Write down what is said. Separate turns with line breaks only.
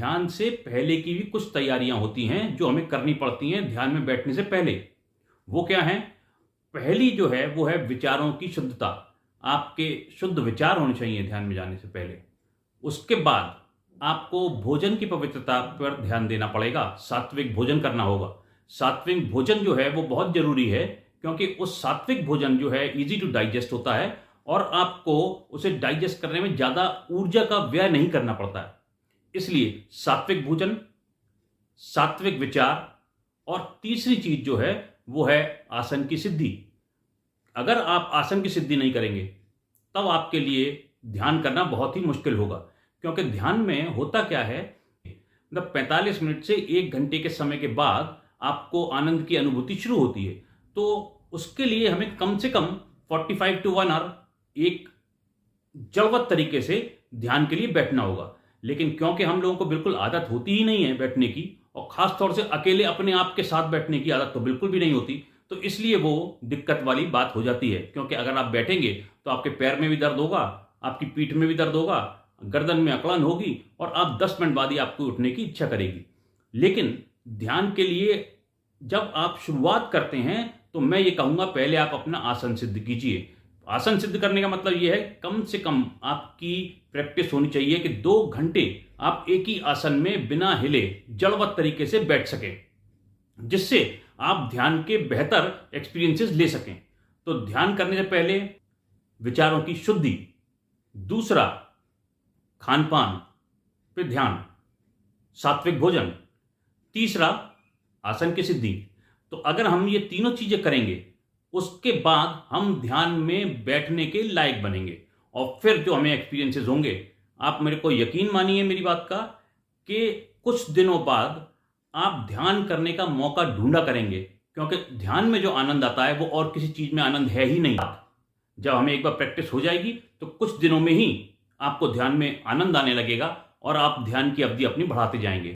ध्यान से पहले की भी कुछ तैयारियां होती हैं जो हमें करनी पड़ती हैं ध्यान में बैठने से पहले। वो क्या है? पहली जो है वो है विचारों की शुद्धता। आपके शुद्ध विचार होने चाहिए ध्यान में जाने से पहले। उसके बाद आपको भोजन की पवित्रता पर ध्यान देना पड़ेगा। सात्विक भोजन करना होगा। सात्विक भोजन जो है वो बहुत जरूरी है, क्योंकि उस सात्विक भोजन जो है इजी टू डाइजेस्ट होता है और आपको उसे डाइजेस्ट करने में ज्यादा ऊर्जा का व्यय नहीं करना पड़ता है। इसलिए सात्विक भोजन, सात्विक विचार, और तीसरी चीज जो है वो है आसन की सिद्धि। अगर आप आसन की सिद्धि नहीं करेंगे तब आपके लिए ध्यान करना बहुत ही मुश्किल होगा, क्योंकि ध्यान में होता क्या है, मतलब 45 मिनट से 1 घंटे के समय के बाद आपको आनंद की अनुभूति शुरू होती है। तो उसके लिए हमें कम से कम 45 टू 1 आवर एक जड़वत तरीके से ध्यान के लिए बैठना होगा। लेकिन क्योंकि हम लोगों को बिल्कुल आदत होती ही नहीं है बैठने की, और खास तौर से अकेले अपने आप के साथ बैठने की आदत तो बिल्कुल भी नहीं होती, तो इसलिए वो दिक्कत वाली बात हो जाती है। क्योंकि अगर आप बैठेंगे तो आपके पैर में भी दर्द होगा, आपकी पीठ में भी दर्द होगा, गर्दन में अकड़न होगी, और आप 10 मिनट बाद ही आपको उठने की इच्छा करेगी। लेकिन ध्यान के लिए जब आप शुरुआत करते हैं तो मैं ये कहूंगा पहले आप अपना आसन सिद्ध कीजिए। आसन सिद्ध करने का मतलब यह है कम से कम आपकी प्रैक्टिस होनी चाहिए कि 2 घंटे आप एक ही आसन में बिना हिले जड़वत तरीके से बैठ सकें, जिससे आप ध्यान के बेहतर एक्सपीरियंसेस ले सकें। तो ध्यान करने से पहले विचारों की शुद्धि, दूसरा खान पान पे ध्यान, सात्विक भोजन, तीसरा आसन की सिद्धि। तो अगर हम ये तीनों चीजें करेंगे उसके बाद हम ध्यान में बैठने के लायक बनेंगे, और फिर जो हमें एक्सपीरियंसेस होंगे, आप मेरे को यकीन मानिए मेरी बात का, कि कुछ दिनों बाद आप ध्यान करने का मौका ढूंढा करेंगे। क्योंकि ध्यान में जो आनंद आता है वो और किसी चीज में आनंद है ही नहीं। जब हमें एक बार प्रैक्टिस हो जाएगी तो कुछ दिनों में ही आपको ध्यान में आनंद आने लगेगा और आप ध्यान की अवधि अपनी बढ़ाते जाएंगे।